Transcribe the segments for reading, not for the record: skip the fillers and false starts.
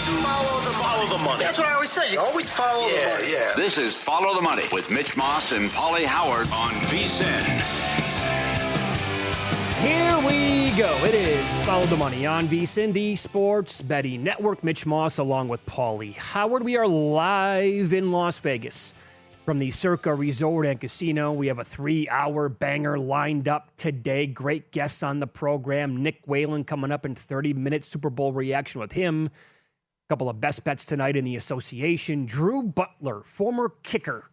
Follow the money. That's what I always say. You always follow the money. Yeah. This is Follow the Money with Mitch Moss and Pauly Howard on VSiN. Here we go. It is Follow the Money on VSiN, the Sports Betting Network. Mitch Moss along with Pauly Howard. We are live in Las Vegas from the Circa Resort and Casino. We have a 3-hour banger lined up today. Great guests on the program. Nick Whalen coming up in 30 minutes. Super Bowl reaction with him. A couple of best bets tonight in the association. Drew Butler, former kicker,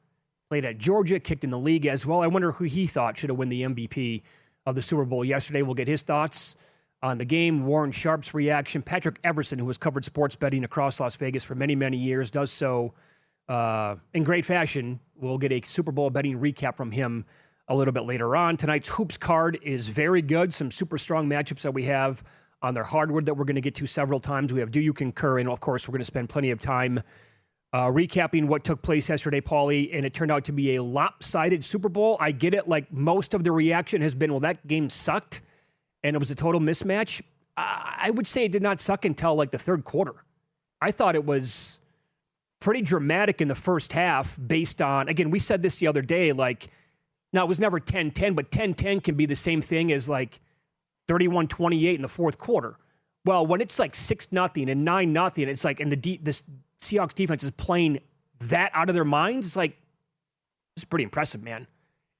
played at Georgia, kicked in the league as well. I wonder who he thought should have won the MVP of the Super Bowl yesterday. We'll get his thoughts on the game. Warren Sharp's reaction. Patrick Everson, who has covered sports betting across Las Vegas for many, many years, does so in great fashion. We'll get a Super Bowl betting recap from him a little bit later on. Tonight's Hoops card is very good. Some super strong matchups that we have on their hardwood that we're going to get to several times. We have Do You Concur? And, of course, we're going to spend plenty of time recapping what took place yesterday, Pauly, and it turned out to be a lopsided Super Bowl. I get it. Like, most of the reaction has been, well, that game sucked, and it was a total mismatch. I would say it did not suck until, like, the third quarter. I thought it was pretty dramatic in the first half based on, again, we said this the other day, like, now it was never 10-10, but 10-10 can be the same thing as, like, 31-28 in the fourth quarter. Well, when it's like 6-0 and 9-0, it's like, and the Seahawks defense is playing that out of their minds. It's like, it's pretty impressive, man.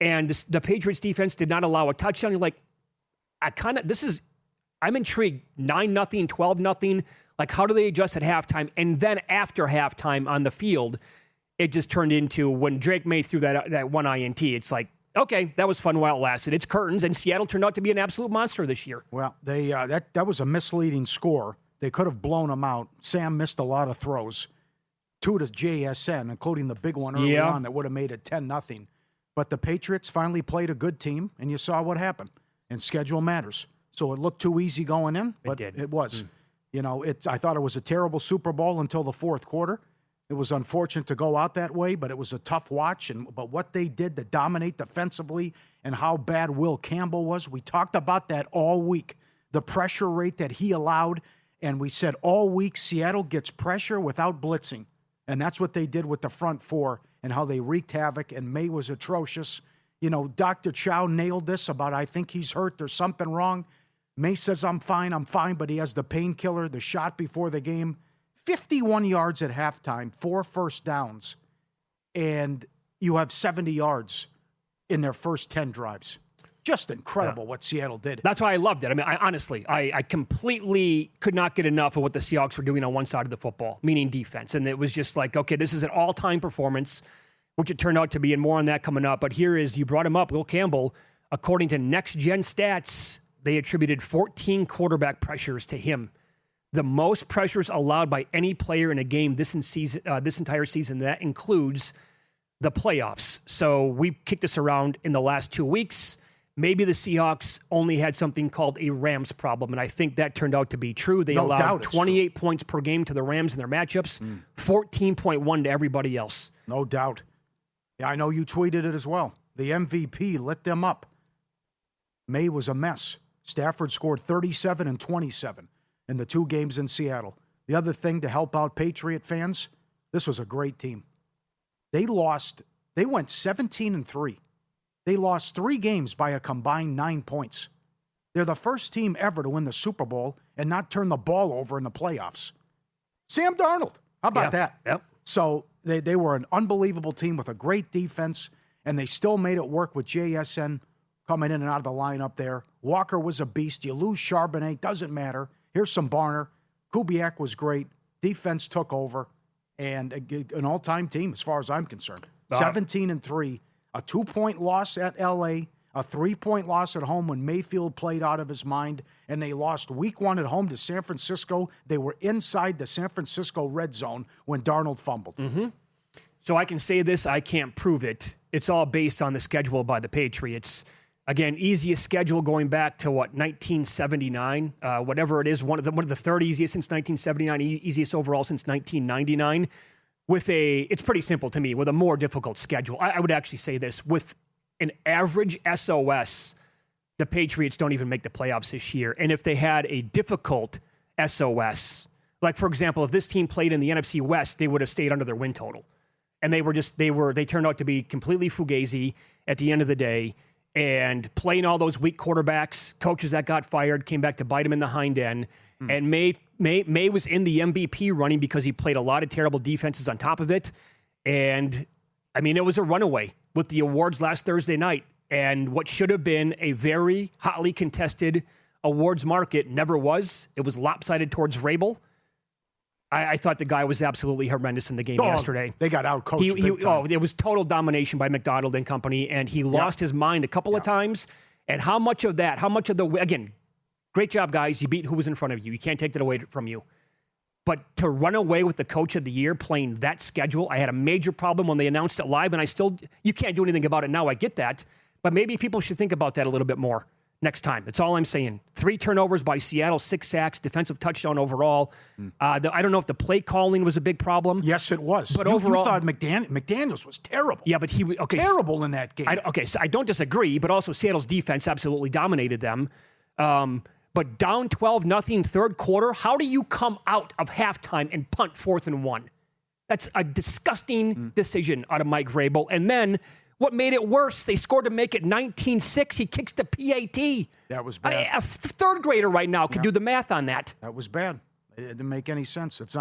And the Patriots defense did not allow a touchdown. You're like, I'm intrigued. 9-0, 12-0. Like, how do they adjust at halftime? And then after halftime on the field, it just turned into when Drake May threw that one INT. It's like, okay, that was fun while it lasted. It's curtains, and Seattle turned out to be an absolute monster this year. Well, they that was a misleading score. They could have blown them out. Sam missed a lot of throws, 2 to JSN, including the big one early on that would have made it 10-0. But the Patriots finally played a good team, and you saw what happened. And schedule matters. So it looked too easy going in, but it was. You know, I thought it was a terrible Super Bowl until the fourth quarter. It was unfortunate to go out that way, but it was a tough watch. But what they did to dominate defensively and how bad Will Campbell was, we talked about that all week. The pressure rate that he allowed, and we said all week Seattle gets pressure without blitzing. And that's what they did with the front four and how they wreaked havoc, and May was atrocious. You know, Dr. Chow nailed this about, I think he's hurt, there's something wrong. May says, I'm fine, but he has the painkiller, the shot before the game. 51 yards at halftime, 4 first downs, and you have 70 yards in their first 10 drives. Just incredible what Seattle did. That's why I loved it. I mean, I completely could not get enough of what the Seahawks were doing on one side of the football, meaning defense. And it was just like, okay, this is an all-time performance, which it turned out to be, and more on that coming up. But here is, you brought him up, Will Campbell. According to Next Gen Stats, they attributed 14 quarterback pressures to him. The most pressures allowed by any player in a game this entire season. That includes the playoffs. So we kicked this around in the last 2 weeks. Maybe the Seahawks only had something called a Rams problem, and I think that turned out to be true. They allowed 28 points per game to the Rams in their matchups, 14.1 to everybody else. No doubt. Yeah, I know you tweeted it as well. The MVP lit them up. May was a mess. Stafford scored 37 and 27 in the 2 games in Seattle. The other thing to help out Patriot fans, this was a great team. They went 17-3. They lost 3 games by a combined 9 points. They're the first team ever to win the Super Bowl and not turn the ball over in the playoffs. Sam Darnold, how about that? Yep. So they were an unbelievable team with a great defense, and they still made it work with JSN coming in and out of the lineup there. Walker was a beast. You lose Charbonnet, doesn't matter. Here's some Barner. Kubiak was great. Defense took over, and an all-time team as far as I'm concerned. 17-3, a 2-point loss at L.A., a 3-point loss at home when Mayfield played out of his mind, and they lost week 1 at home to San Francisco. They were inside the San Francisco red zone when Darnold fumbled. Mm-hmm. So I can say this, I can't prove it. It's all based on the schedule by the Patriots. Again, easiest schedule going back to, 1979? Whatever it is, one of the third easiest since 1979, easiest overall since 1999. It's pretty simple to me, with a more difficult schedule. I would actually say this, with an average SOS, the Patriots don't even make the playoffs this year. And if they had a difficult SOS, Like, for example, if this team played in the NFC West, they would have stayed under their win total. And they turned out to be completely fugazi at the end of the day. And playing all those weak quarterbacks, coaches that got fired, came back to bite him in the hind end. And May was in the MVP running because he played a lot of terrible defenses on top of it. And, I mean, it was a runaway with the awards last Thursday night. And what should have been a very hotly contested awards market never was. It was lopsided towards Vrabel. I thought the guy was absolutely horrendous in the game yesterday. They got out-coached. It was total domination by McDonald and company, and he lost his mind a couple of times. And how much of the, again, great job, guys. You beat who was in front of you. You can't take that away from you. But to run away with the coach of the year playing that schedule, I had a major problem when they announced it live, and you can't do anything about it now. I get that. But maybe people should think about that a little bit more next time. That's all I'm saying. 3 turnovers by Seattle, 6 sacks, defensive touchdown overall. I don't know if the play calling was a big problem. Yes, it was. But overall, you thought McDaniels was terrible. Yeah, but he was terrible in that game. So I don't disagree, but also Seattle's defense absolutely dominated them. But down 12-0 third quarter, how do you come out of halftime and punt 4th and 1? That's a disgusting decision out of Mike Vrabel. And then what made it worse, they scored to make it 19-6. He kicks the PAT. That was bad. A third grader right now could do the math on that. That was bad. It didn't make any sense. It's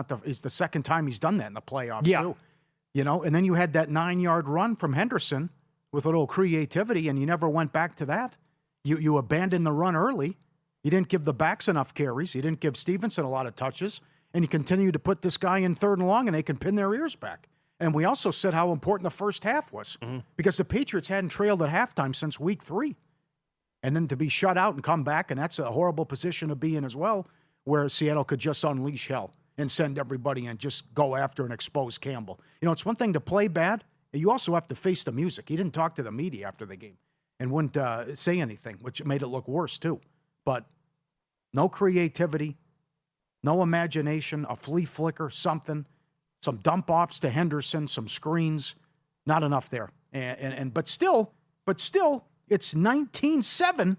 the second time he's done that in the playoffs, too. And then you had that 9-yard run from Henderson with a little creativity, and you never went back to that. You abandoned the run early. You didn't give the backs enough carries. You didn't give Stevenson a lot of touches. And you continued to put this guy in 3rd and long, and they can pin their ears back. And we also said how important the first half was because the Patriots hadn't trailed at halftime since week 3. And then to be shut out and come back, and that's a horrible position to be in as well, where Seattle could just unleash hell and send everybody and just go after and expose Campbell. It's one thing to play bad. You also have to face the music. He didn't talk to the media after the game and wouldn't say anything, which made it look worse too. But no creativity, no imagination, a flea flicker, something. Some dump-offs to Henderson, some screens, not enough there. But still, it's 19-7,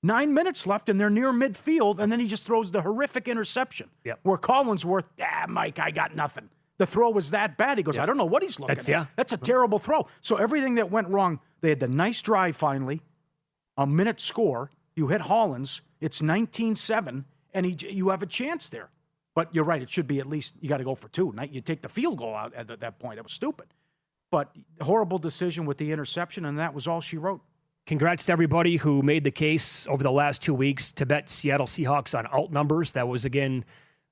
9 minutes left, and they're near midfield, and then he just throws the horrific interception. Yep. Where Collinsworth, Mike, I got nothing. The throw was that bad. He goes, I don't know what he's looking at. That's a terrible throw. So everything that went wrong, they had the nice drive finally, a minute score. You hit Hollins, it's 19-7, and you have a chance there. But you're right. It should be at least you got to go for 2. You take the field goal out at that point. It was stupid. But horrible decision with the interception, and that was all she wrote. Congrats to everybody who made the case over the last 2 weeks to bet Seattle Seahawks on alt numbers. That was, again,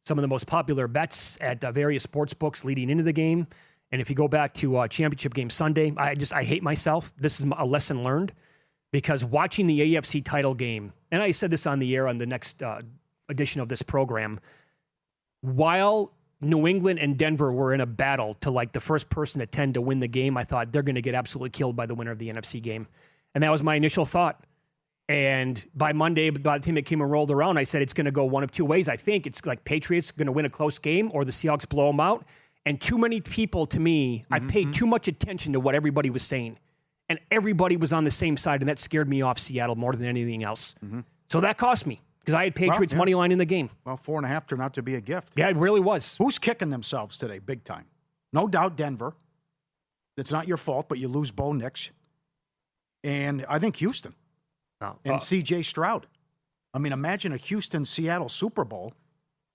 some of the most popular bets at various sports books leading into the game. And if you go back to championship game Sunday, I hate myself. This is a lesson learned because watching the AFC title game, and I said this on the air on the next edition of this program, while New England and Denver were in a battle to like the first person to 10 to win the game, I thought they're going to get absolutely killed by the winner of the NFC game. And that was my initial thought. And by Monday, by the time it came and rolled around, I said it's going to go one of 2 ways. I think it's like Patriots going to win a close game or the Seahawks blow them out. And too many people, to me, I paid too much attention to what everybody was saying. And everybody was on the same side, and that scared me off Seattle more than anything else. So that cost me. Because I had Patriots money line in the game. Well, 4.5 turned out to be a gift. Yeah, it really was. Who's kicking themselves today, big time? No doubt Denver. It's not your fault, but you lose Bo Nix. And I think Houston. And C.J. Stroud. I mean, imagine a Houston-Seattle Super Bowl.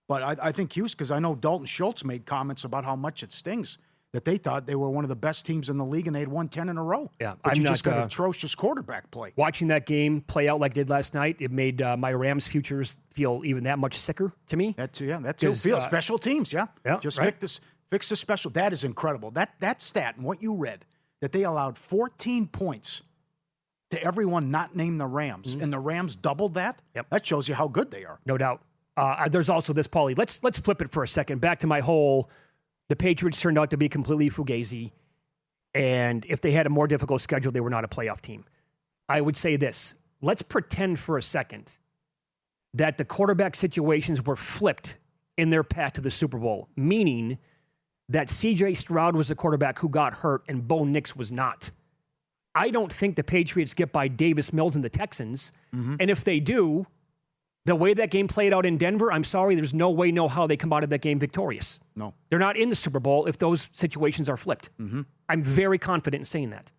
But I think Houston, because I know Dalton Schultz made comments about how much it stings that they thought they were one of the best teams in the league and they'd won 10 in a row. Yeah, but you just got atrocious quarterback play. Watching that game play out like it did last night, it made my Rams futures feel even that much sicker to me. That's special teams, just fix the special. That is incredible. That stat and what you read, that they allowed 14 points to everyone not named the Rams, and the Rams doubled that. That shows you how good they are. No doubt. There's also this, Pauly. Let's flip it for a second. Back to my whole. The Patriots turned out to be completely fugazi, and if they had a more difficult schedule, they were not a playoff team. I would say this. Let's pretend for a second that the quarterback situations were flipped in their path to the Super Bowl, meaning that C.J. Stroud was the quarterback who got hurt and Bo Nix was not. I don't think the Patriots get by Davis Mills and the Texans, and if they do, The way that game played out in Denver, I'm sorry, there's no way, no how they come out of that game victorious. No. They're not in the Super Bowl if those situations are flipped. Mm-hmm. I'm very confident in saying that.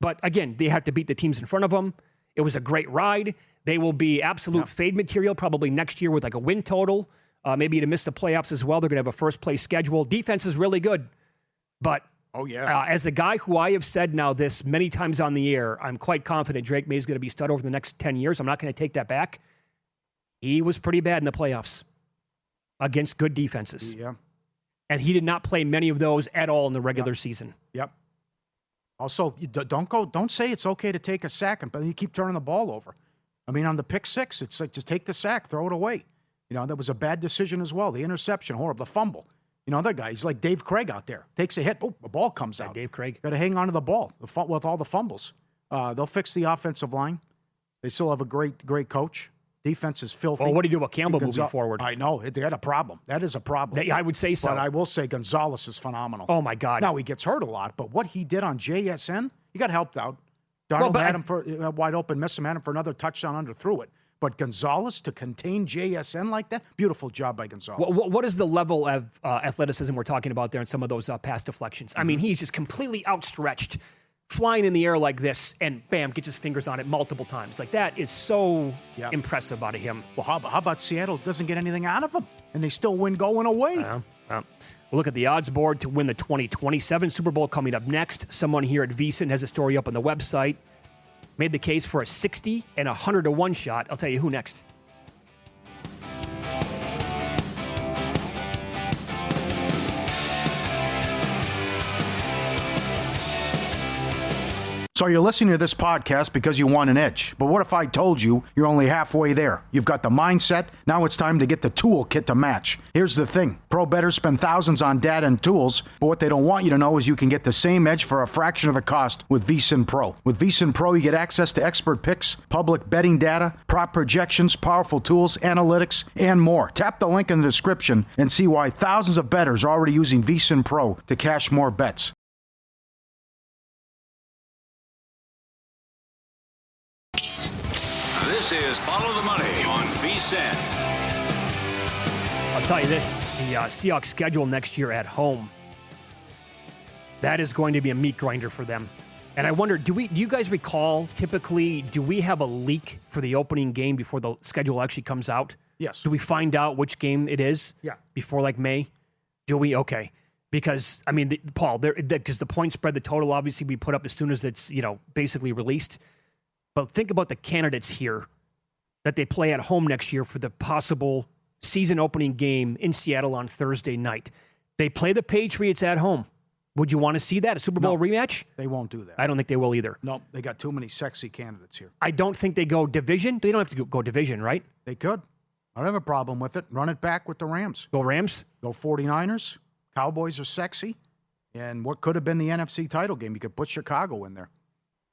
But again, they have to beat the teams in front of them. It was a great ride. They will be absolute fade material probably next year with like a win total. Maybe to miss the playoffs as well. They're going to have a first-place schedule. Defense is really good. But as a guy who I have said now this many times on the air, I'm quite confident Drake May is going to be stud over the next 10 years. I'm not going to take that back. He was pretty bad in the playoffs against good defenses. Yeah. And he did not play many of those at all in the regular season. Yep. Also, don't say it's okay to take a sack, but you keep turning the ball over. I mean, on the pick six, it's like just take the sack, throw it away. That was a bad decision as well. The interception, horrible. The fumble. That guy, he's like Dave Craig out there. Takes a hit, the ball comes out. Dave Craig. Got to hang on to the ball with all the fumbles. They'll fix the offensive line. They still have a great coach. Defense is filthy. Well, what do you do about Campbell moving forward? I know. They had a problem. That is a problem. I would say so. But I will say Gonzalez is phenomenal. Oh, my God. Now, he gets hurt a lot, but what he did on JSN, he got helped out. Darnold had him for wide open, missed him, had him for another touchdown, underthrew it. But Gonzalez to contain JSN like that, beautiful job by Gonzalez. What is the level of athleticism we're talking about there in some of those pass deflections? I mean, he's just completely outstretched, flying in the air like this, and bam, gets his fingers on it multiple times. Like that is so impressive out of him. Well, how about Seattle doesn't get anything out of him, and they still win going away? We'll look at the odds board to win the 2027 Super Bowl coming up next. Someone here at VSiN has a story up on the website. Made the case for a 60 and 100-1 shot. I'll tell you who next. So you're listening to this podcast because you want an edge. But what if I told you you're only halfway there? You've got the mindset. Now it's time to get the toolkit to match. Here's the thing. Pro bettors spend thousands on data and tools, but what they don't want you to know is you can get the same edge for a fraction of the cost with VSiN Pro. With VSiN Pro, you get access to expert picks, public betting data, prop projections, powerful tools, analytics, and more. Tap the link in the description and see why thousands of bettors are already using VSiN Pro to cash more bets. This is Follow the Money on VSiN. I'll tell you this, the Seahawks schedule next year at home, that is going to be a meat grinder for them. And I wonder, do you guys recall, typically, do we have a leak for the opening game before the schedule actually comes out? Yes. Do we find out which game it is? Yeah. Before like May? Do we? Okay. Because, I mean, Paul, because the point spread, the total, obviously, we put up as soon as it's, basically released. But think about the candidates here that they play at home next year for the possible season opening game in Seattle on Thursday night. They play the Patriots at home. Would you want to see that, a Super Bowl rematch? They won't do that. I don't think they will either. No, they got too many sexy candidates here. I don't think they go division. They don't have to go division, right? They could. I don't have a problem with it. Run it back with the Rams. Go Rams? Go 49ers. Cowboys are sexy. And what could have been the NFC title game, you could put Chicago in there.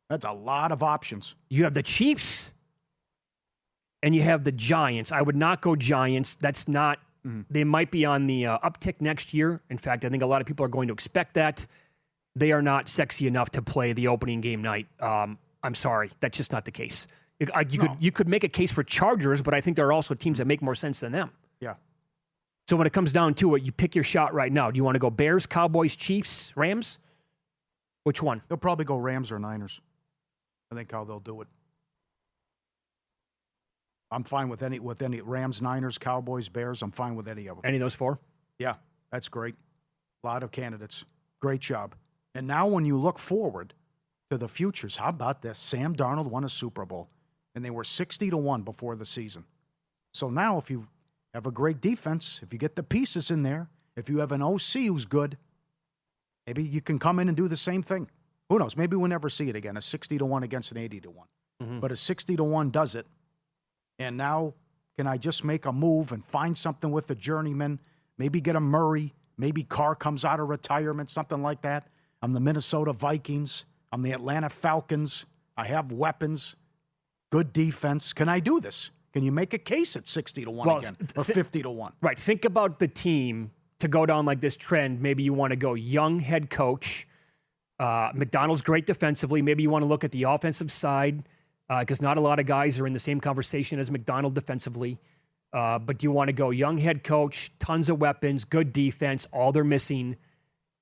That's a lot of options. You have the Chiefs and you have the Giants. I would not go Giants. That's not, they might be on the uptick next year. In fact, I think a lot of people are going to expect that. They are not sexy enough to play the opening game night. I'm sorry. That's just not the case. You could make a case for Chargers, but I think there are also teams that make more sense than them. Yeah. So when it comes down to it, you pick your shot right now. Do you want to go Bears, Cowboys, Chiefs, Rams? Which one? They'll probably go Rams or Niners. I think how they'll do it. I'm fine with any Rams, Niners, Cowboys, Bears. I'm fine with any of them. Any of those four? Yeah, that's great. A lot of candidates. Great job. And now when you look forward to the futures, how about this? Sam Darnold won a Super Bowl, and they were 60-1 before the season. So now if you have a great defense, if you get the pieces in there, if you have an OC who's good, maybe you can come in and do the same thing. Who knows? Maybe we'll never see it again, a 60-1 against an 80-1. Mm-hmm. But a 60-1 does it. And now, can I just make a move and find something with the journeyman? Maybe get a Murray. Maybe Carr comes out of retirement, something like that. I'm the Minnesota Vikings. I'm the Atlanta Falcons. I have weapons. Good defense. Can I do this? Can you make a case at 60-1 again or 50-1? Right. Think about the team to go down like this trend. Maybe you want to go young head coach. McDonald's great defensively. Maybe you want to look at the offensive side. because not a lot of guys are in the same conversation as McDonald defensively. But you want to go young head coach, tons of weapons, good defense. All they're missing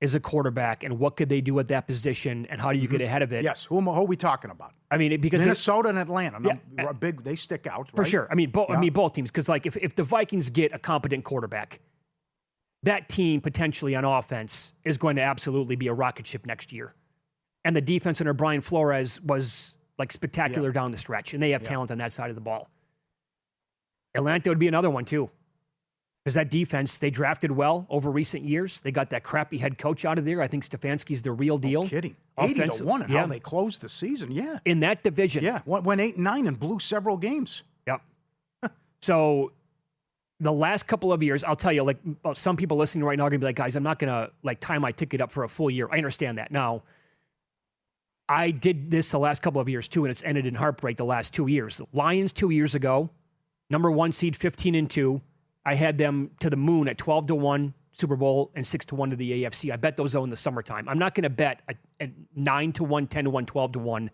is a quarterback. And what could they do at that position? And how do you get ahead of it? Yes. Who are we talking about? I mean, because Minnesota and Atlanta, big. They stick out for right? sure. I mean, both teams. Because like if the Vikings get a competent quarterback, that team potentially on offense is going to absolutely be a rocket ship next year. And the defense under Brian Flores was like spectacular down the stretch, and they have talent on that side of the ball. Atlanta would be another one too, because that defense, they drafted well over recent years. They got that crappy head coach out of there. I think Stefanski's the real deal. No kidding. 80-1 and how they closed the season. Yeah. In that division. Yeah. Went 8-9 and blew several games. Yep. So the last couple of years, I'll tell you, like some people listening right now are going to be like, guys, I'm not going to like tie my ticket up for a full year. I understand that. Now, I did this the last couple of years too, and it's ended in heartbreak the last 2 years. The Lions 2 years ago, number 1 seed, 15-2. I had them to the moon at 12-1 Super Bowl and 6-1 to the AFC. I bet those though in the summertime. I'm not going to bet a 9-1, 10-1, 12-1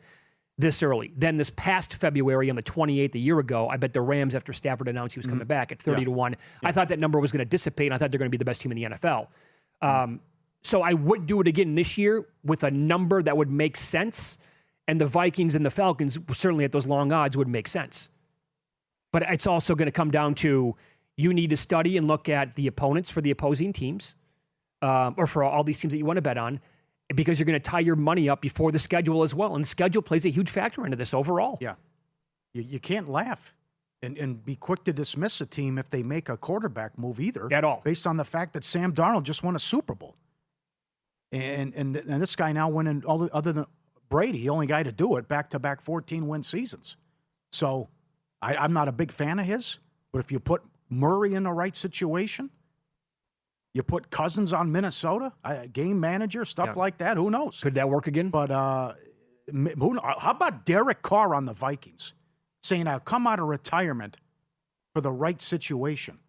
this early. Then this past February on the 28th, a year ago, I bet the Rams after Stafford announced he was coming back at 30-1. I thought that number was going to dissipate, and I thought they're going to be the best team in the NFL. So I would do it again this year with a number that would make sense, and the Vikings and the Falcons, certainly at those long odds, would make sense. But it's also going to come down to you need to study and look at the opponents for the opposing teams, or for all these teams that you want to bet on, because you're going to tie your money up before the schedule as well. And the schedule plays a huge factor into this overall. Yeah. You can't laugh and be quick to dismiss a team if they make a quarterback move either. At all. Based on the fact that Sam Darnold just won a Super Bowl. And this guy now winning, other than Brady, the only guy to do it, back-to-back 14-win seasons. So I'm not a big fan of his, but if you put Murray in the right situation, you put Cousins on Minnesota, game manager, stuff like that, who knows? Could that work again? But how about Derek Carr on the Vikings saying, I'll come out of retirement for the right situation?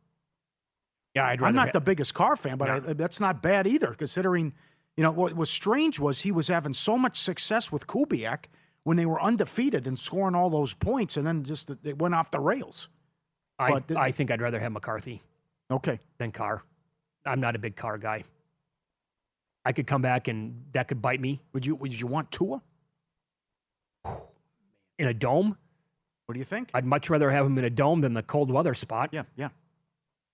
Yeah, I'm not the biggest Carr fan, but that's not bad either, considering, what was strange was he was having so much success with Kubiak when they were undefeated and scoring all those points, and then just it went off the rails. I think I'd rather have McCarthy than Carr. I'm not a big Carr guy. I could come back and that could bite me. Would you want Tua? In a dome? What do you think? I'd much rather have him in a dome than the cold weather spot. Yeah.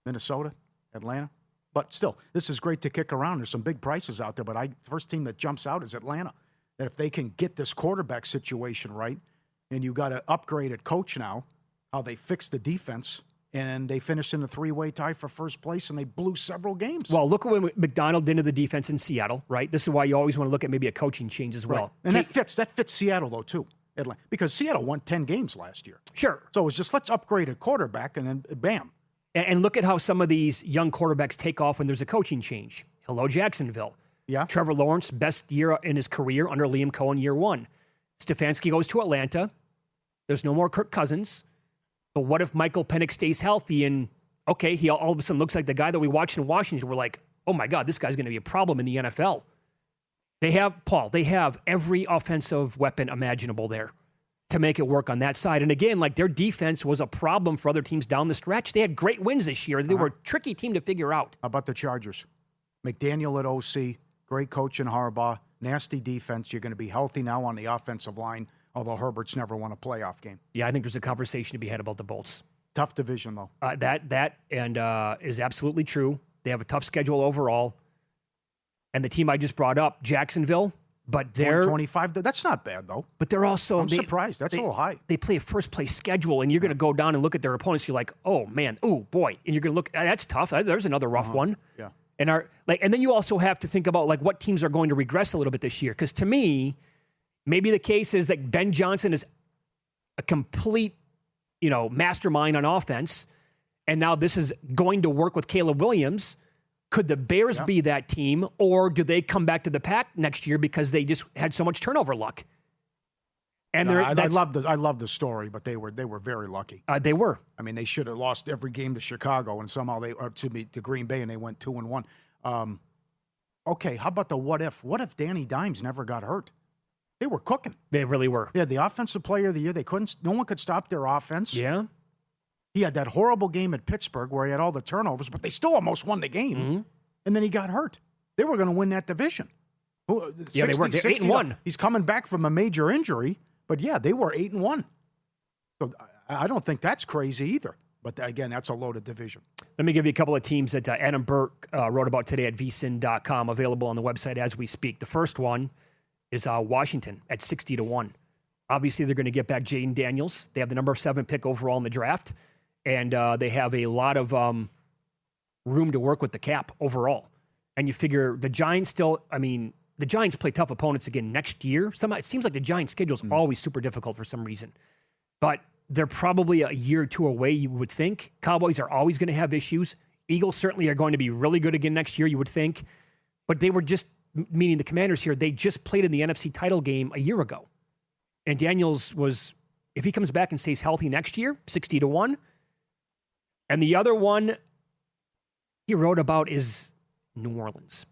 Minnesota, Atlanta. But still, this is great to kick around. There's some big prices out there, but first team that jumps out is Atlanta. That if they can get this quarterback situation right, and you got an upgraded coach now, how they fixed the defense, and they finished in a 3-way tie for first place, and they blew several games. Well, look at what McDonald did to the defense in Seattle, right? This is why you always want to look at maybe a coaching change as well. Right. And that fits Seattle, though, too. Atlanta, because Seattle won 10 games last year. Sure. So it was just, let's upgrade a quarterback, and then bam. And look at how some of these young quarterbacks take off when there's a coaching change. Hello, Jacksonville. Yeah. Trevor Lawrence, best year in his career under Liam Cohen, year 1. Stefanski goes to Atlanta. There's no more Kirk Cousins. But what if Michael Penix stays healthy and, okay, he all of a sudden looks like the guy that we watched in Washington. We're like, oh my God, this guy's going to be a problem in the NFL. They have every offensive weapon imaginable there to make it work on that side. And again, like their defense was a problem for other teams down the stretch. They had great wins this year. They were a tricky team to figure out. How about the Chargers? McDaniel at OC, great coach in Harbaugh, nasty defense. You're going to be healthy now on the offensive line, although Herbert's never won a playoff game. Yeah, I think there's a conversation to be had about the Bolts. Tough division, though. That is absolutely true. They have a tough schedule overall. And the team I just brought up, Jacksonville, but they're 25. That's not bad, though. But they're also I'm surprised. That's a little high. They play a first place schedule, and you're going to go down and look at their opponents. You're like, oh man, oh boy, and you're going to look. That's tough. There's another rough one. Yeah. And then you also have to think about like what teams are going to regress a little bit this year. Because to me, maybe the case is that Ben Johnson is a complete, mastermind on offense, and now this is going to work with Caleb Williams. Could the Bears be that team, or do they come back to the pack next year because they just had so much turnover luck? And I love the story, but they were very lucky. They were. I mean, they should have lost every game to Chicago, and somehow to Green Bay, and they went 2-1. Okay, how about the what if? What if Danny Dimes never got hurt? They were cooking. They really were. Yeah, the offensive player of the year. No one could stop their offense. Yeah. He had that horrible game at Pittsburgh where he had all the turnovers, but they still almost won the game. Mm-hmm. And then he got hurt. They were going to win that division. Yeah, they were. They're 8-1. He's coming back from a major injury, but yeah, they were 8-1. So I don't think that's crazy either. But again, that's a loaded division. Let me give you a couple of teams that Adam Burke wrote about today at vsin.com, available on the website as we speak. The first one is Washington at 60-1. Obviously, they're going to get back Jaden Daniels. They have the number 7 pick overall in the draft, and they have a lot of room to work with the cap overall. And you figure the Giants the Giants play tough opponents again next year. It seems like the Giants' schedule is always super difficult for some reason. But they're probably a year or two away, you would think. Cowboys are always going to have issues. Eagles certainly are going to be really good again next year, you would think. But they were just, meaning the Commanders here, they just played in the NFC title game a year ago. And Daniels was, if he comes back and stays healthy next year, 60-1. And the other one he wrote about is New Orleans.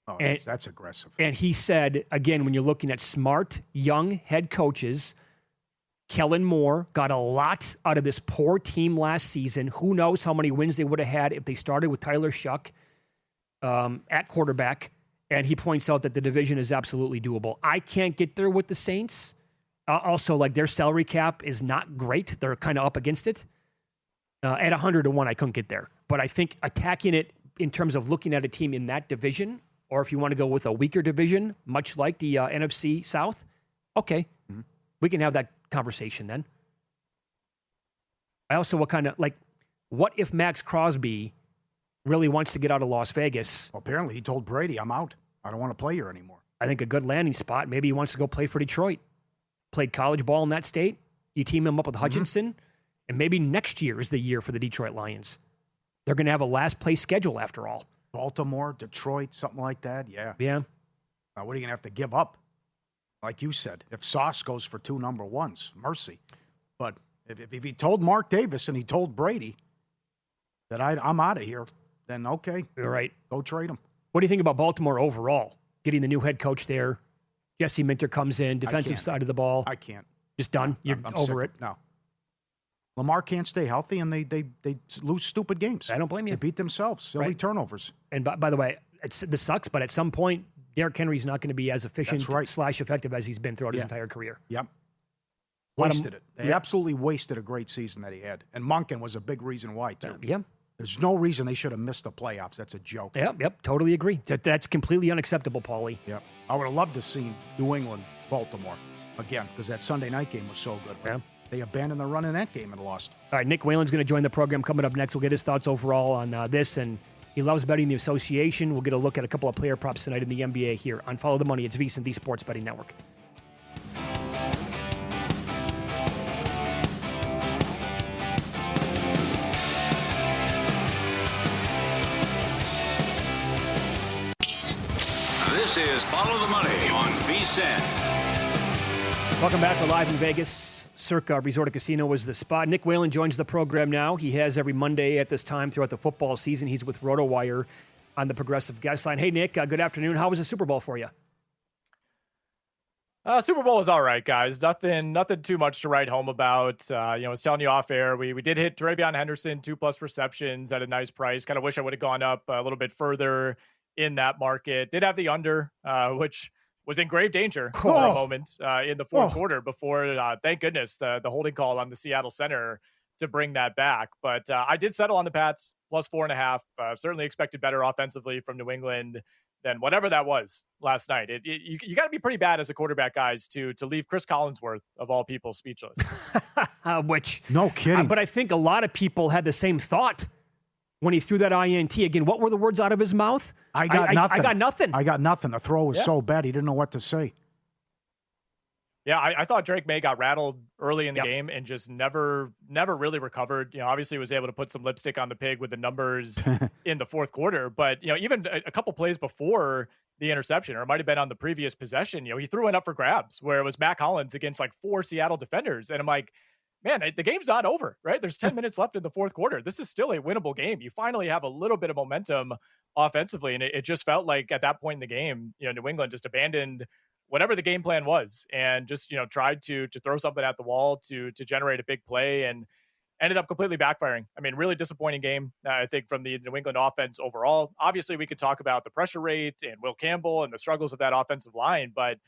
Oh, that's aggressive. And he said, again, when you're looking at smart, young head coaches, Kellen Moore got a lot out of this poor team last season. Who knows how many wins they would have had if they started with Tyler Shuck at quarterback. And he points out that the division is absolutely doable. I can't get there with the Saints. Also, like, their salary cap is not great. They're kind of up against it. At 100-1, I couldn't get there. But I think attacking it in terms of looking at a team in that division, or if you want to go with a weaker division, much like the NFC South, okay, we can have that conversation then. I also, what if Max Crosby really wants to get out of Las Vegas? Well, apparently he told Brady, I'm out. I don't want to play here anymore. I think a good landing spot. Maybe he wants to go play for Detroit. Played college ball in that state. You team him up with Hutchinson, and maybe next year is the year for the Detroit Lions. They're going to have a last place schedule after all. Baltimore, Detroit, something like that. Yeah. Yeah. What are you going to have to give up? Like you said, if Sauce goes for 2 number ones, mercy. But if he told Mark Davis and he told Brady that I'm out of here, then okay. You're right. Go trade him. What do you think about Baltimore overall? Getting the new head coach there. Jesse Minter comes in, defensive side of the ball. I can't. Just done? You're over it? No. Lamar can't stay healthy, and they lose stupid games. I don't blame you. They beat themselves. Silly turnovers. And by the way, this sucks, but at some point, Derrick Henry's not going to be as efficient / effective as he's been throughout his entire career. Yep. Wasted it. They absolutely wasted a great season that he had. And Monken was a big reason why, too. Yeah. There's no reason they should have missed the playoffs. That's a joke. Yep. Totally agree. That's completely unacceptable, Pauly. Yep. I would have loved to see New England, Baltimore again, because that Sunday night game was so good. Yeah. They abandoned the run in that game and lost. All right, Nick Whalen's going to join the program coming up next. We'll get his thoughts overall on this, and he loves betting the association. We'll get a look at a couple of player props tonight in the NBA here on Follow the Money. It's VSiN, the Sports Betting Network. This is Follow the Money on VSiN. Welcome back. We're live in Vegas. Circa Resort and Casino was the spot. Nick Whalen joins the program now. He has every Monday at this time throughout the football season. He's with Rotowire on the Progressive Guest Line. Hey, Nick, good afternoon. How was the Super Bowl for you? Super Bowl was all right, guys. Nothing too much to write home about. I was telling you off air, we did hit Travion Henderson, 2+ receptions at a nice price. Kind of wish I would have gone up a little bit further in that market. Did have the under, which was in grave danger for a moment in the fourth quarter before, thank goodness, the holding call on the Seattle center to bring that back. But I did settle on the Pats, +4.5. Certainly expected better offensively from New England than whatever that was last night. You got to be pretty bad as a quarterback, guys, to leave Chris Collinsworth, of all people, speechless. Which, no kidding. But I think a lot of people had the same thought when he threw that INT. Again, what were the words out of his mouth? I got nothing. I got nothing. I got nothing. The throw was so bad, he didn't know what to say. Yeah, I thought Drake May got rattled early in the game and just never really recovered. Obviously was able to put some lipstick on the pig with the numbers in the fourth quarter. But, even a couple plays before the interception, or it might have been on the previous possession, he threw it up for grabs where it was Mac Hollins against like 4 Seattle defenders. And I'm like, man, the game's not over, right? There's 10 minutes left in the fourth quarter. This is still a winnable game. You finally have a little bit of momentum offensively. And it just felt like at that point in the game, New England just abandoned whatever the game plan was and just, tried to throw something at the wall to generate a big play and ended up completely backfiring. I mean, really disappointing game, I think, from the New England offense overall. Obviously, we could talk about the pressure rate and Will Campbell and the struggles of that offensive line, but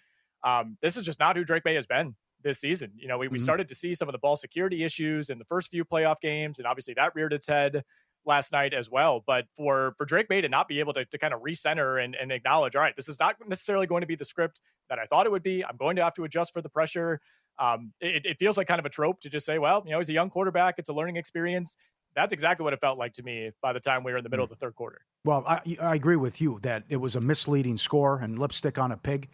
this is just not who Drake May has been this season. We started to see some of the ball security issues in the first few playoff games, and obviously that reared its head last night as well. But for Drake May to not be able to kind of recenter and acknowledge, all right, this is not necessarily going to be the script that I thought it would be. I'm going to have to adjust for the pressure. It feels like kind of a trope to just say, well, he's a young quarterback. It's a learning experience. That's exactly what it felt like to me by the time we were in the middle of the third quarter. Well, I agree with you that it was a misleading score and lipstick on a pig.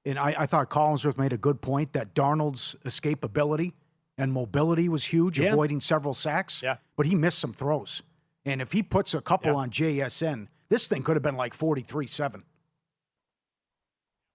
And I thought Collinsworth made a good point that Darnold's escapability and mobility was huge, avoiding several sacks. Yeah. But he missed some throws. And if he puts a couple on JSN, this thing could have been like 43-7.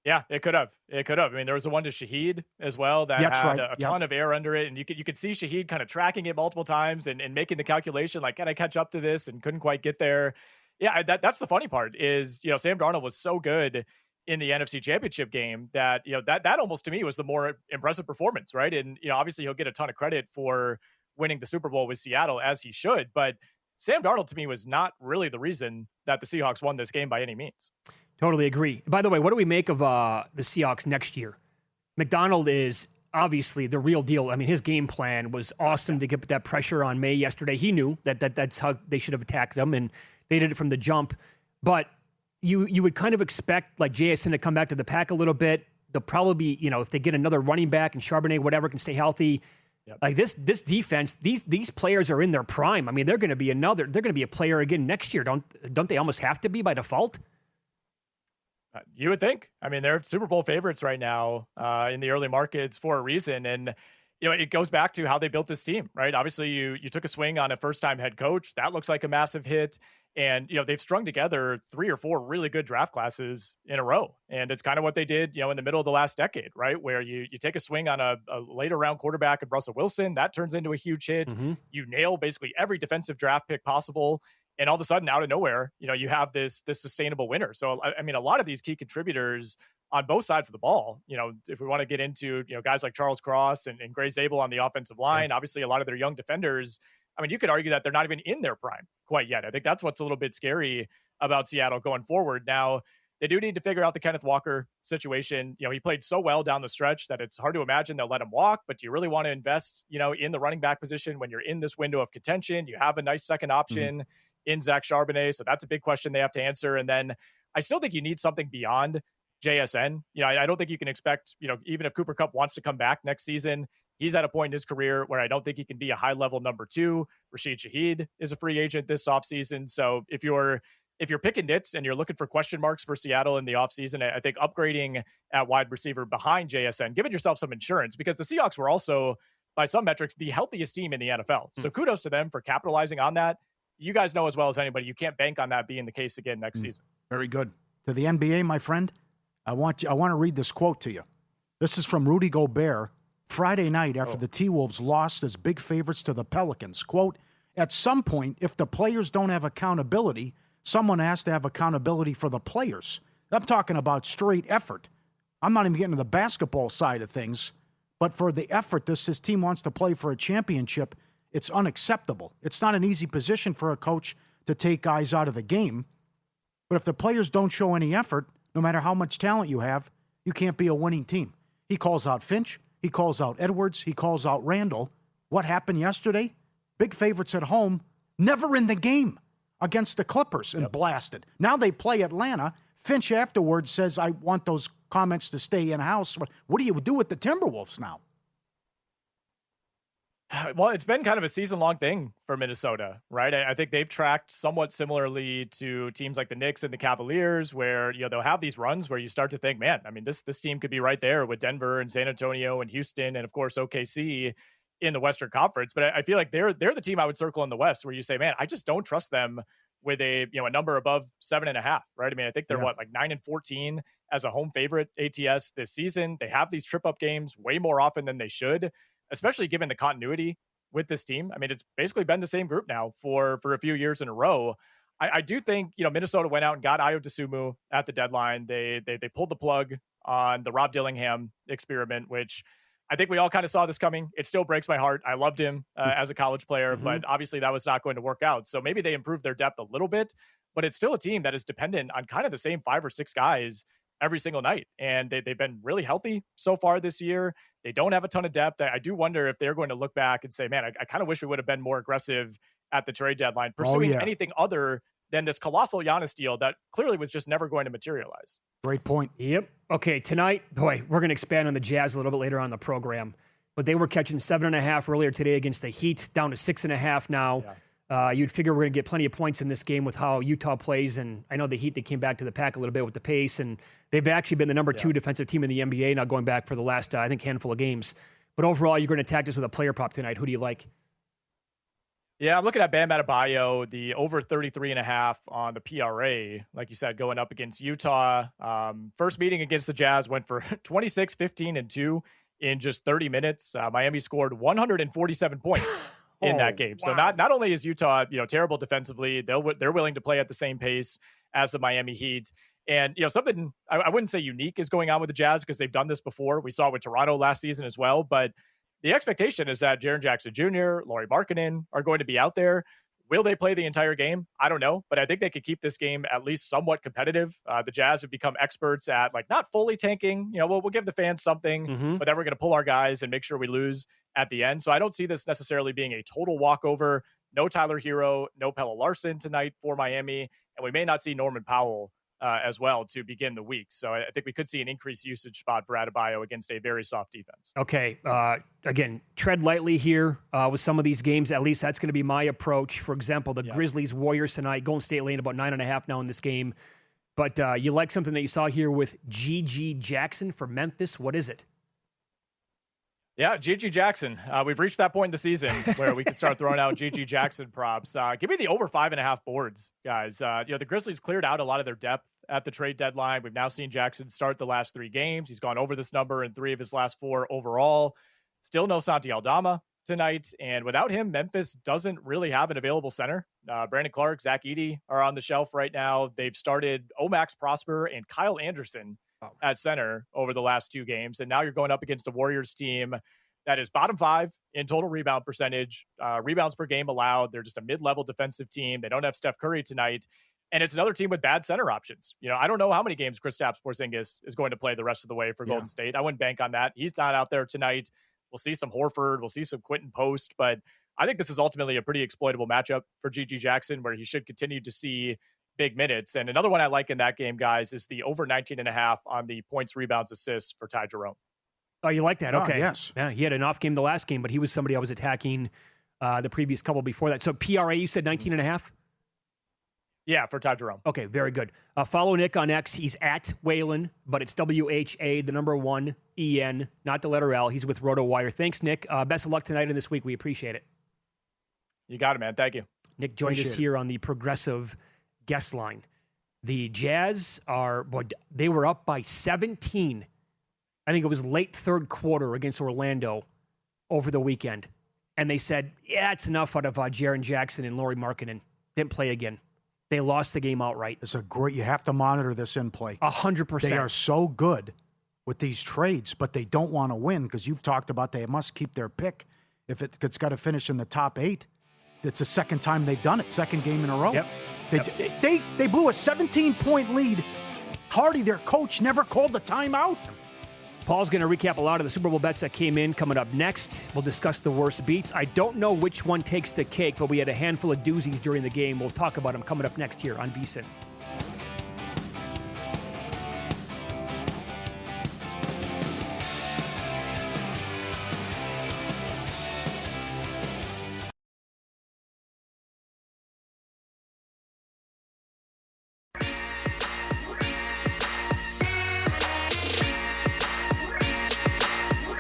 Yeah, it could have. I mean, there was the one to Shaheed as well that had a ton of air under it. And you could see Shaheed kind of tracking it multiple times and making the calculation, like, can I catch up to this? And couldn't quite get there. Yeah, that's the funny part is, Sam Darnold was so good in the NFC Championship game that, that almost to me was the more impressive performance, right? And, obviously he'll get a ton of credit for winning the Super Bowl with Seattle, as he should. But Sam Darnold to me was not really the reason that the Seahawks won this game by any means. Totally agree. By the way, what do we make of the Seahawks next year? McDonald is obviously the real deal. I mean, his game plan was awesome to get that pressure on May yesterday. He knew that's how they should have attacked him, and they did it from the jump. But you would kind of expect like JSN to come back to the pack a little bit. They'll probably be, if they get another running back and Charbonnet, whatever, can stay healthy. Yep. Like this defense, these players are in their prime. I mean, they're going to be a player again next year. Don't they almost have to be by default? You would think. I mean, they're Super Bowl favorites right now in the early markets for a reason. And, it goes back to how they built this team, right? Obviously, you took a swing on a first-time head coach. That looks like a massive hit. And, they've strung together 3 or 4 really good draft classes in a row. And it's kind of what they did, in the middle of the last decade, right? Where you take a swing on a later round quarterback in Russell Wilson. That turns into a huge hit. Mm-hmm. You nail basically every defensive draft pick possible. And all of a sudden, out of nowhere, you have this sustainable winner. So, I mean, a lot of these key contributors on both sides of the ball, if we want to get into, guys like Charles Cross and Gray Zabel on the offensive line, obviously a lot of their young defenders, I mean, you could argue that they're not even in their prime quite yet. I think that's what's a little bit scary about Seattle going forward. Now, they do need to figure out the Kenneth Walker situation. He played so well down the stretch that it's hard to imagine they'll let him walk, but do you really want to invest, in the running back position when you're in this window of contention? You have a nice second option in Zach Charbonnet. So that's a big question they have to answer. And then I still think you need something beyond JSN. I don't think you can expect, even if Cooper Kupp wants to come back next season, he's at a point in his career where I don't think he can be a high level number 2. Rashid Shaheed is a free agent this offseason. So if you're picking nits and you're looking for question marks for Seattle in the offseason, I think upgrading at wide receiver behind JSN, giving yourself some insurance, because the Seahawks were also, by some metrics, the healthiest team in the NFL. So kudos to them for capitalizing on that. You guys know as well as anybody, you can't bank on that being the case again next season. Very good. To the NBA, my friend, I want to read this quote to you. This is from Rudy Gobert Friday night after the T-Wolves lost as big favorites to the Pelicans. Quote, at some point, if the players don't have accountability, someone has to have accountability for the players. I'm talking about straight effort. I'm not even getting to the basketball side of things, but for the effort this team wants to play for a championship, it's unacceptable. It's not an easy position for a coach to take guys out of the game. But if the players don't show any effort, no matter how much talent you have, you can't be a winning team. He calls out Finch. He calls out Edwards. He calls out Randall. What happened yesterday? Big favorites at home, never in the game against the Clippers and blasted. Now they play Atlanta. Finch afterwards says, I want those comments to stay in-house. What do you do with the Timberwolves now? Well, it's been kind of a season-long thing for Minnesota, right? I think they've tracked somewhat similarly to teams like the Knicks and the Cavaliers, where they'll have these runs where you start to think, man, I mean, this team could be right there with Denver and San Antonio and Houston and, of course, OKC in the Western Conference. But I feel like they're the team I would circle in the West, where you say, man, I just don't trust them with a number above 7.5, right? I mean, I think they're like 9-14 as a home favorite ATS this season. They have these trip-up games way more often than they should, especially given the continuity with this team. I mean, it's basically been the same group now for a few years in a row. I do think, Minnesota went out and got Ayo Dosunmu at the deadline. They pulled the plug on the Rob Dillingham experiment, which I think we all kind of saw this coming. It still breaks my heart. I loved him as a college player, but obviously that was not going to work out. So maybe they improved their depth a little bit, but it's still a team that is dependent on kind of the same 5 or 6 guys every single night. And they've been really healthy so far this year. They don't have a ton of depth. I do wonder if they're going to look back and say, man, I kind of wish we would have been more aggressive at the trade deadline, pursuing anything other than this colossal Giannis deal that clearly was just never going to materialize. Great point. Yep. Okay, tonight, boy, we're going to expand on the Jazz a little bit later on in the program, but they were catching 7.5 earlier today against the Heat, down to 6.5 now. Yeah. You'd figure we're going to get plenty of points in this game with how Utah plays, and I know the Heat, they came back to the pack a little bit with the pace, and they've actually been the number 2 defensive team in the NBA now going back for the last, I think, handful of games. But overall, you're going to attack this with a player prop tonight. Who do you like? Yeah, I'm looking at Bam Adebayo, the over 33.5 on the PRA, like you said, going up against Utah. First meeting against the Jazz went for 26, 15, and 2 in just 30 minutes. Miami scored 147 points in that game. Wow. So not only is Utah, terrible defensively, they're willing to play at the same pace as the Miami Heat. And, something I wouldn't say unique is going on with the Jazz because they've done this before. We saw it with Toronto last season as well, but the expectation is that Jaren Jackson Jr., Lauri Markkanen are going to be out there. Will they play the entire game? I don't know, but I think they could keep this game at least somewhat competitive. The Jazz have become experts at not fully tanking. We'll give the fans something, but then we're going to pull our guys and make sure we lose at the end. So I don't see this necessarily being a total walkover. No Tyler Hero, no Pelle Larsson tonight for Miami, and we may not see Norman Powell as well to begin the week. So I think we could see an increased usage spot for Adebayo against a very soft defense. Okay. Again, tread lightly here with some of these games. At least that's going to be my approach. For example, the Grizzlies Warriors tonight. Golden State laying about 9.5 now in this game. But you like something that you saw here with G.G. Jackson for Memphis. What is it? Yeah, G.G. Jackson. We've reached that point in the season where we can start throwing out G.G. Jackson props. Give me the over 5.5 boards, guys. The Grizzlies cleared out a lot of their depth at the trade deadline. We've now seen Jackson start the last 3 games. He's gone over this number in 3 of his last 4 overall. Still no Santi Aldama tonight. And without him, Memphis doesn't really have an available center. Brandon Clark, Zach Edey are on the shelf right now. They've started Omax Prosper and Kyle Anderson at center over the last 2 games. And now you're going up against a Warriors team that is bottom 5 in total rebound percentage, rebounds per game allowed. They're just a mid-level defensive team. They don't have Steph Curry tonight. And it's another team with bad center options. I don't know how many games Kristaps Porzingis is going to play the rest of the way for Golden State. I wouldn't bank on that. He's not out there tonight. We'll see some Horford. We'll see some Quentin Post. But I think this is ultimately a pretty exploitable matchup for G.G. Jackson, where he should continue to see big minutes. And another one I like in that game, guys, is the over 19.5 on the points, rebounds, assists for Ty Jerome. Oh, you like that? Okay. Yes. Yeah, he had an off game the last game, but he was somebody I was attacking the previous couple before that. So PRA, you said 19.5? Yeah, for Ty Jerome. Okay, very good. Follow Nick on X. He's at Whalen, but it's WHA, the number 1 EN, not the letter L. He's with Rotowire. Thanks, Nick. Best of luck tonight and this week. We appreciate it. You got it, man. Thank you. Nick joined us here on the Progressive guest line. The Jazz they were up by 17. I think it was late third quarter against Orlando over the weekend. And they said, yeah, it's enough out of Jaren Jackson and Lauri Markkanen. Didn't play again. They lost the game outright. You have to monitor this in play. 100%. They are so good with these trades, but they don't want to win because you've talked about they must keep their pick if it's got to finish in the top 8. It's the second time they've done it, second game in a row. Yep. They blew a 17-point lead. Hardy, their coach, never called the timeout. Paul's going to recap a lot of the Super Bowl bets that came in coming up next. We'll discuss the worst beats. I don't know which one takes the cake, but we had a handful of doozies during the game. We'll talk about them coming up next here on VSiN.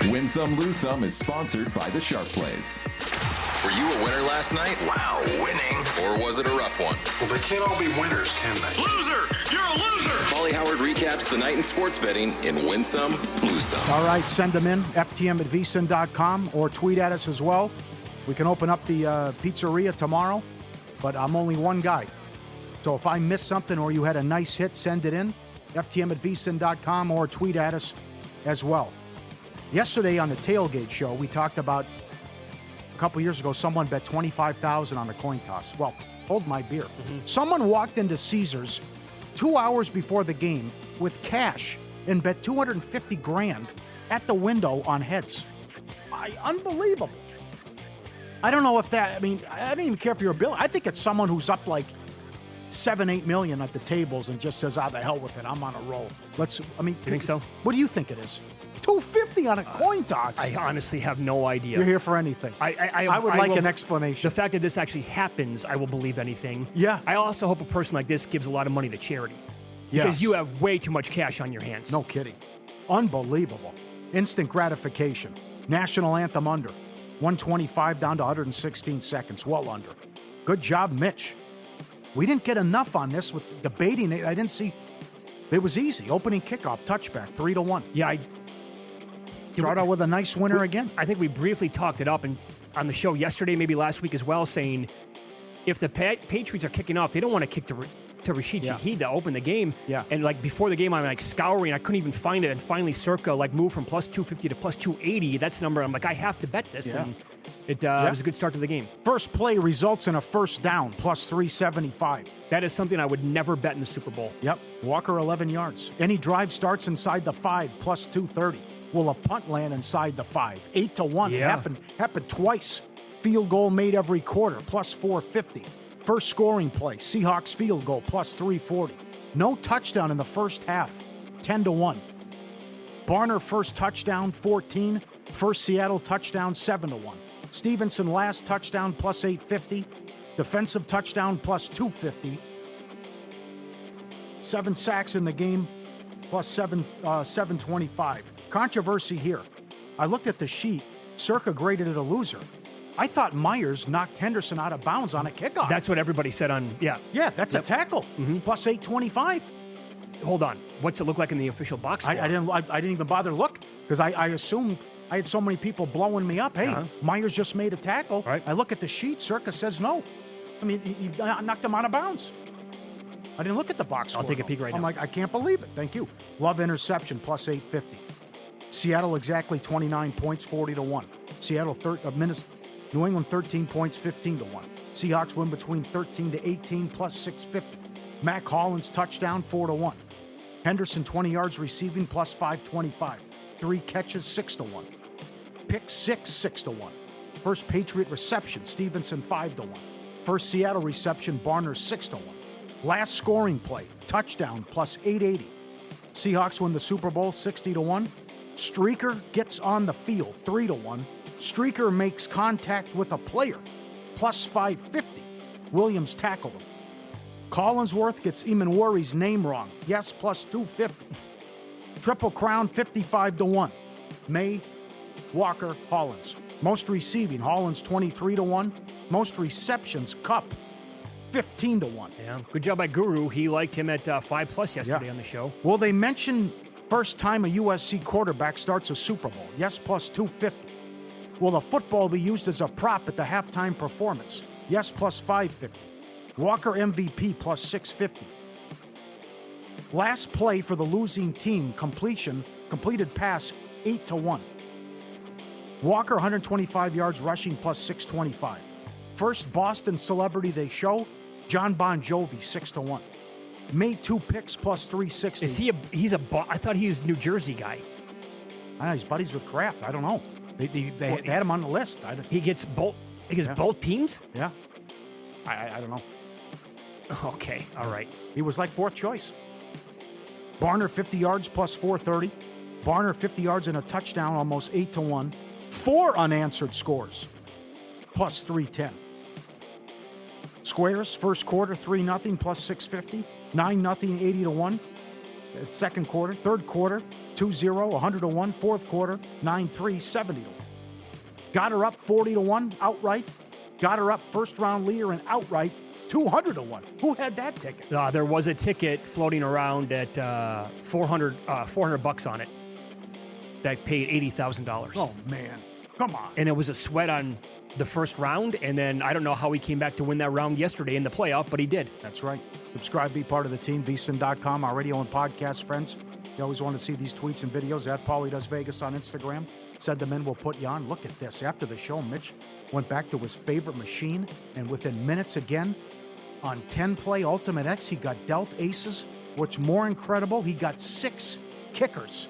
Win Some, Lose Some is sponsored by the Sharp Plays. Were you a winner last night? Wow, winning. Or was it a rough one? Well, they can't all be winners, can they? Loser! You're a loser! Pauly Howard recaps the night in sports betting in Win Some, Lose Some. All right, send them in, ftm@vsin.com, or tweet at us as well. We can open up the pizzeria tomorrow, but I'm only one guy. So if I missed something or you had a nice hit, send it in. ftm@vsin.com, or tweet at us as well. Yesterday on the Tailgate Show, we talked about a couple years ago, someone bet $25,000 on a coin toss. Well, hold my beer. Someone walked into Caesars 2 hours before the game with cash and bet $250,000 at the window on heads. Unbelievable. I don't know if that, I don't even care if you're a bill. I think it's someone who's up like 7-8 million at the tables and just says, the hell with it, I'm on a roll. You think so? What do you think it is? $250 on a coin toss. I honestly have no idea. You're here for anything. I would like an explanation. The fact that this actually happens, I will believe anything. Yeah. I also hope a person like this gives a lot of money to charity. Because you have way too much cash on your hands. No kidding. Unbelievable. Instant gratification. National anthem under. 125 down to 116 seconds. Well under. Good job, Mitch. We didn't get enough on this with debating it. I didn't see. It was easy. Opening kickoff, touchback, 3-1. Yeah, Brought out with a nice winner again. I think we briefly talked it up on the show yesterday, maybe last week as well, saying if the Patriots are kicking off, they don't want to kick to Rashid Shaheed to open the game. Yeah. And before the game, I'm scouring. I couldn't even find it. And finally, Circa moved from plus 250 to plus 280. That's the number. I'm I have to bet this. Yeah. And it was a good start to the game. First play results in a first down, plus 375. That is something I would never bet in the Super Bowl. Yep. Walker, 11 yards. Any drive starts inside the 5, plus 230. Will a punt land inside the 5? 8-1. Yeah. It happened twice. Field goal made every quarter, plus 450. First scoring play, Seahawks field goal, plus 340. No touchdown in the first half, 10-1. Barner first touchdown, 14. First Seattle touchdown, 7-1. Stevenson last touchdown, plus 850. Defensive touchdown, plus 250. 7 sacks in the game, plus 725. Controversy here. I looked at the sheet. Circa graded it a loser. I thought Myers knocked Henderson out of bounds on a kickoff. That's what everybody said on, Yeah, that's a tackle. Plus 825. Hold on. What's it look like in the official box score? I didn't even bother to look because I assumed I had so many people blowing me up. Hey, Myers just made a tackle. Right. I look at the sheet. Circa says no. He knocked him out of bounds. I didn't look at the box score. I'll take a peek right now. I'm I can't believe it. Thank you. Love interception, plus 850. Seattle exactly 29 points, 40-1. New England 13 points, 15-1. Seahawks win between 13 to 18, plus 650. Mac Hollins touchdown, 4-1. Henderson 20 yards receiving, plus 525. 3 catches, 6-1. Pick 6, 6-1. First Patriot reception, Stevenson 5-1. First Seattle reception, Barner 6-1. Last scoring play, touchdown, plus 880. Seahawks win the Super Bowl, 60-1. Streaker gets on the field, 3-1. Streaker makes contact with a player, plus 550. Williams tackled him. Collinsworth gets Eamon name wrong. Yes, plus 250. Triple Crown, 55-1. May, Walker, Hollins. Most receiving, Hollins 23-1. Most receptions, Cup, 15-1. Yeah, good job by Guru. He liked him at 5+ yesterday on the show. Well, they mentioned first time a USC quarterback starts a Super Bowl. Yes, plus 250. Will the football be used as a prop at the halftime performance? Yes, plus 550. Walker MVP, plus 650. Last play for the losing team, completed pass, 8-1. Walker, 125 yards rushing, plus 625. First Boston celebrity they show, John Bon Jovi, 6-1. Made 2 picks, plus 360. Is I thought he was a New Jersey guy. I know, he's buddies with Kraft. I don't know. They had him on the list. He gets both teams? Yeah. I don't know. Okay, all right. He was like 4th choice. Barner, 50 yards, plus 430. Barner, 50 yards and a touchdown, almost 8-1. 4 unanswered scores, plus 310. Squares, first quarter, 3-0, plus 650. 9-0, 80-1. Second quarter. Third quarter, 2-0, 100-1. Fourth quarter, 9-3, 70-1. Got her up 40-1 outright. Got her up first round leader and outright 200-1. Who had that ticket? There was a ticket floating around at $400 on it that paid $80,000. Oh man, come on! And it was a sweat on the first round, and then I don't know how he came back to win that round yesterday in the playoff, but he did. That's right. Subscribe, be part of the team, vsin.com, our radio and podcast friends. You always want to see these tweets and videos at Pauly Does Vegas on Instagram. Send them in, we'll put you on. Look at this. After the show, Mitch went back to his favorite machine, and within minutes again, on 10-play Ultimate X, he got dealt aces. What's more incredible, he got 6 kickers.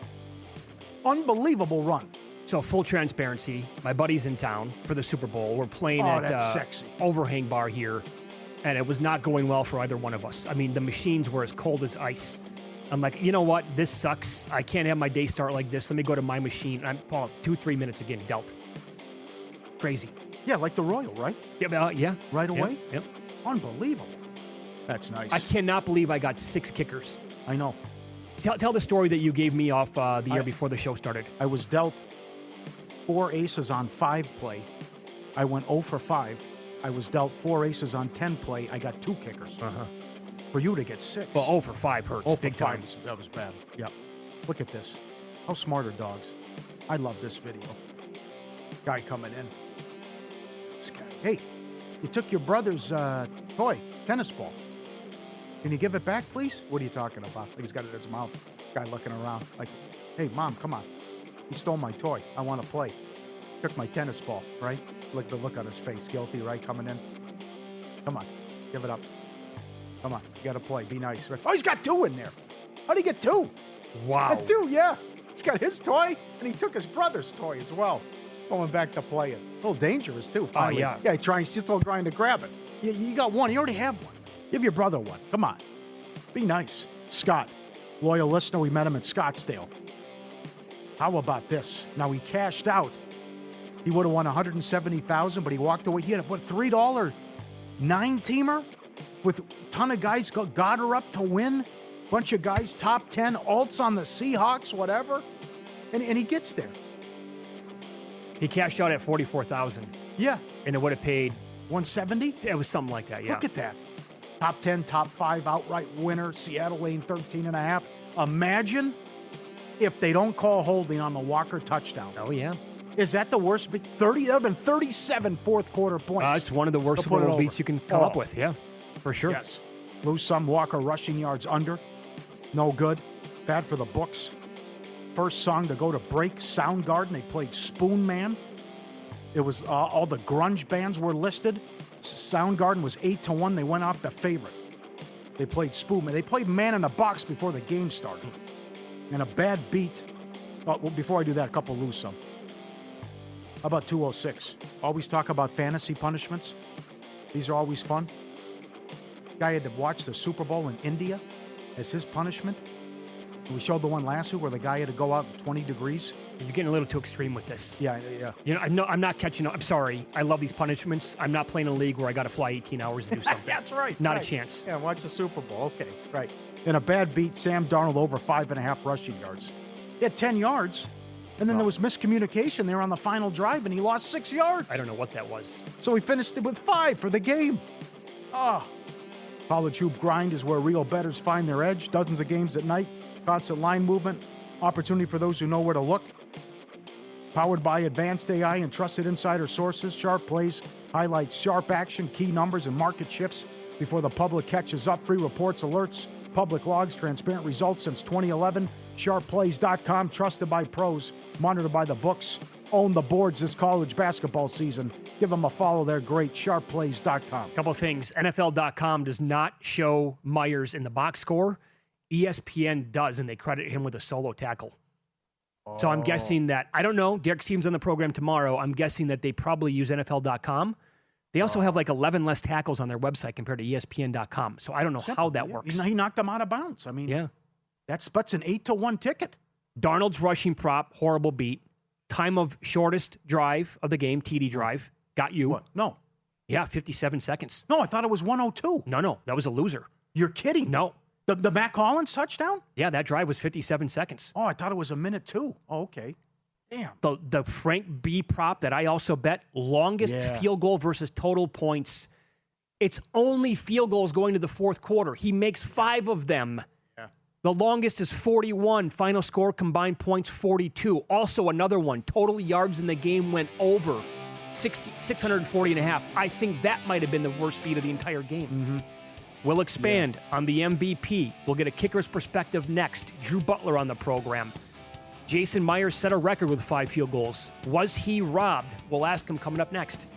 Unbelievable run. So full transparency, my buddy's in town for the Super Bowl. We're playing at sexy. Overhang Bar here, and it was not going well for either one of us. I mean, the machines were as cold as ice. I'm like, you know what? This sucks. I can't have my day start like this. Let me go to my machine. I'm 2-3 minutes again, dealt. Crazy. Yeah, like the Royal, right? Yeah. Right away? Yep. Unbelievable. That's nice. I cannot believe I got 6 kickers. I know. Tell the story that you gave me off the year before the show started. I was dealt 4 aces on 5 play. I went 0 for 5. I was dealt 4 aces on 10 play. I got 2 kickers. For you to get 6. Well, 0 for 5 hurts. 0 for big 5 time. that was bad. Yep. Look at this. How smart are dogs? I love this video. Guy coming in. This guy. Hey, you took your brother's toy, tennis ball. Can you give it back, please? What are you talking about? Like he's got it in his mouth. Guy looking around like, hey, Mom, come on. He stole my toy. I want to play. Took my tennis ball, right? Look at the look on his face. Guilty, right? Coming in. Come on. Give it up. Come on. You got to play. Be nice. Oh, he's got 2 in there. How'd he get 2? Wow. He's got 2, yeah. He's got his toy, and he took his brother's toy as well. Going back to play it. A little dangerous, too, finally. Oh, yeah. Yeah, he's just all trying to grab it. You got 1. You already have 1. Give your brother 1. Come on. Be nice. Scott, loyal listener. We met him in Scottsdale. How about this? Now, he cashed out. He would have won $170,000, but he walked away. He had a $3 9-teamer with a ton of guys got her up to win. Bunch of guys, top 10, alts on the Seahawks, whatever. And he gets there. He cashed out at $44,000. Yeah. And it would have paid $170? It was something like that, yeah. Look at that. Top 10, top 5 outright winner. Seattle laying 13.5. Imagine if they don't call holding on the Walker touchdown. Oh, yeah. Is that the worst? 30? There have been 37 fourth quarter points. It's one of the worst Super Bowl beats you can come up with, yeah. For sure. Yes. Lose some. Walker rushing yards under. No good. Bad for the books. First song to go to break, Soundgarden. They played Spoon Man. It was all the grunge bands were listed. Soundgarden was 8-1. They went off the favorite. They played Spoon Man. They played Man in a Box before the game started. And a bad beat. Well, before I do that, a couple lose some. How about 206? Always talk about fantasy punishments. These are always fun. Guy had to watch the Super Bowl in India as his punishment. We showed the one last week where the guy had to go out in 20 degrees. You're getting a little too extreme with this. Yeah. You know, I'm not catching up. I'm sorry. I love these punishments. I'm not playing a league where I got to fly 18 hours to do something. That's right. Not a chance. Yeah, watch the Super Bowl. Okay, right. In a bad beat, Sam Darnold over 5.5 rushing yards. He had 10 yards, and then there was miscommunication there on the final drive, and he lost 6 yards. I don't know what that was. So he finished it with 5 for the game. College hoop grind is where real bettors find their edge. Dozens of games at night, constant line movement, opportunity for those who know where to look. Powered by advanced AI and trusted insider sources, Sharp Plays highlights sharp action, key numbers, and market shifts before the public catches up. Free reports, alerts, public logs, transparent results since 2011. SharpPlays.com, trusted by pros, monitored by the books. Own the boards this college basketball season. Give them a follow. They're great. SharpPlays.com. Couple of things. NFL.com does not show Myers in the box score. ESPN does, and they credit him with a solo tackle. So I'm guessing that, I don't know, Derek's team's on the program tomorrow. I'm guessing that they probably use NFL.com. They also have like 11 less tackles on their website compared to ESPN.com. So I don't know how that works. He knocked them out of bounds. I mean, yeah, that's an 8-1 ticket. Darnold's rushing prop, horrible beat. Time of shortest drive of the game, TD drive, got you. What? No. Yeah, 57 seconds. No, I thought it was 102. No, that was a loser. You're kidding. No. The Matt Collins touchdown? Yeah, that drive was 57 seconds. Oh, I thought it was a minute too. Oh, okay. Damn. The Frank B prop that I also bet, longest field goal versus total points. It's only field goals going to the fourth quarter. He makes 5 of them. Yeah. The longest is 41. Final score, combined points, 42. Also another one. Total yards in the game went over 640.5. I think that might have been the worst beat of the entire game. We'll expand on the MVP. We'll get a kicker's perspective next. Drew Butler on the program. Jason Myers set a record with 5 field goals. Was he robbed? We'll ask him coming up next.